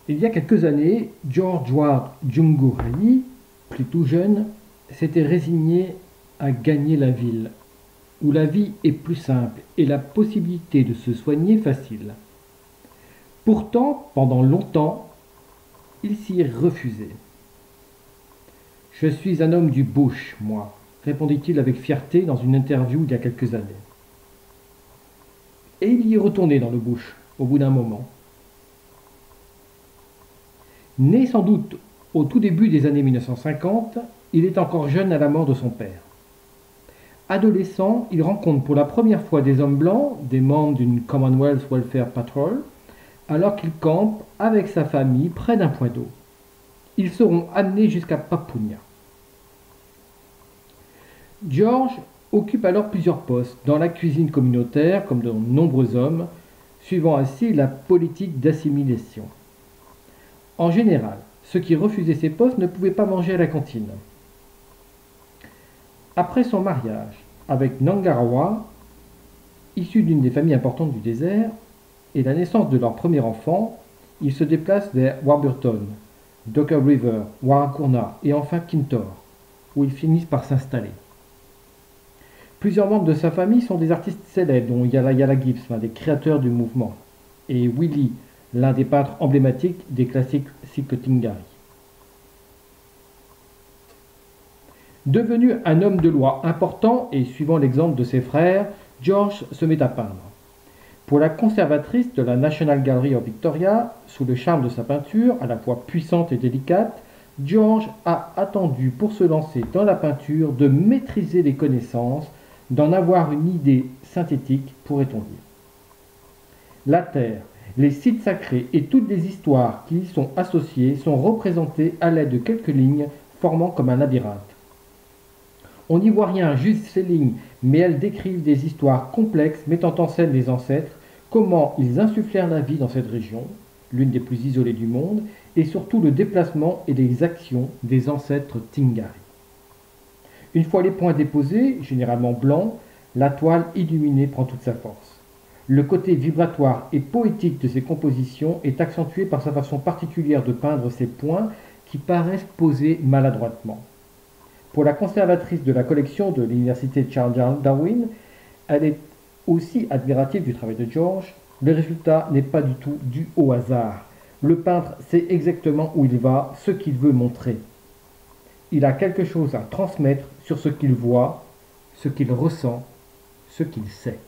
Il y a quelques années, George Ward Jungo-Hayi, plutôt jeune, s'était résigné à gagner la ville, où la vie est plus simple et la possibilité de se soigner facile. Pourtant, pendant longtemps, il s'y refusait. Je suis un homme du bush, moi, répondit-il avec fierté dans une interview il y a quelques années. Et il y est retourné dans le bush, au bout d'un moment. Né sans doute au tout début des années 1950, il est encore jeune à la mort de son père. Adolescent, il rencontre pour la première fois des hommes blancs, des membres d'une Commonwealth Welfare Patrol, alors qu'il campe avec sa famille près d'un point d'eau. Ils seront amenés jusqu'à Papunya. George occupe alors plusieurs postes dans la cuisine communautaire, comme de nombreux hommes, suivant ainsi la politique d'assimilation. En général, ceux qui refusaient ces postes ne pouvaient pas manger à la cantine. Après son mariage avec Nangarawa, issu d'une des familles importantes du désert, et la naissance de leur premier enfant, ils se déplacent vers Warburton, Docker River, Warrakurna et enfin Kintore, où ils finissent par s'installer. Plusieurs membres de sa famille sont des artistes célèbres, dont Yala Gibbs, l'un des créateurs du mouvement, et Willie, l'un des peintres emblématiques des classiques Sikotingari. Devenu un homme de loi important et suivant l'exemple de ses frères, George se met à peindre. Pour la conservatrice de la National Gallery of Victoria, sous le charme de sa peinture, à la fois puissante et délicate, George a attendu pour se lancer dans la peinture de maîtriser les connaissances, d'en avoir une idée synthétique, pourrait-on dire. La terre, les sites sacrés et toutes les histoires qui y sont associées sont représentés à l'aide de quelques lignes formant comme un labyrinthe. On n'y voit rien, juste ces lignes, mais elles décrivent des histoires complexes mettant en scène les ancêtres, comment ils insufflèrent la vie dans cette région, l'une des plus isolées du monde, et surtout le déplacement et les actions des ancêtres Tingari. Une fois les points déposés, généralement blancs, la toile illuminée prend toute sa force. Le côté vibratoire et poétique de ces compositions est accentué par sa façon particulière de peindre ces points qui paraissent posés maladroitement. Pour la conservatrice de la collection de l'université Charles Darwin, elle est aussi admirative du travail de George. Le résultat n'est pas du tout dû au hasard. Le peintre sait exactement où il va, ce qu'il veut montrer. Il a quelque chose à transmettre sur ce qu'il voit, ce qu'il ressent, ce qu'il sait.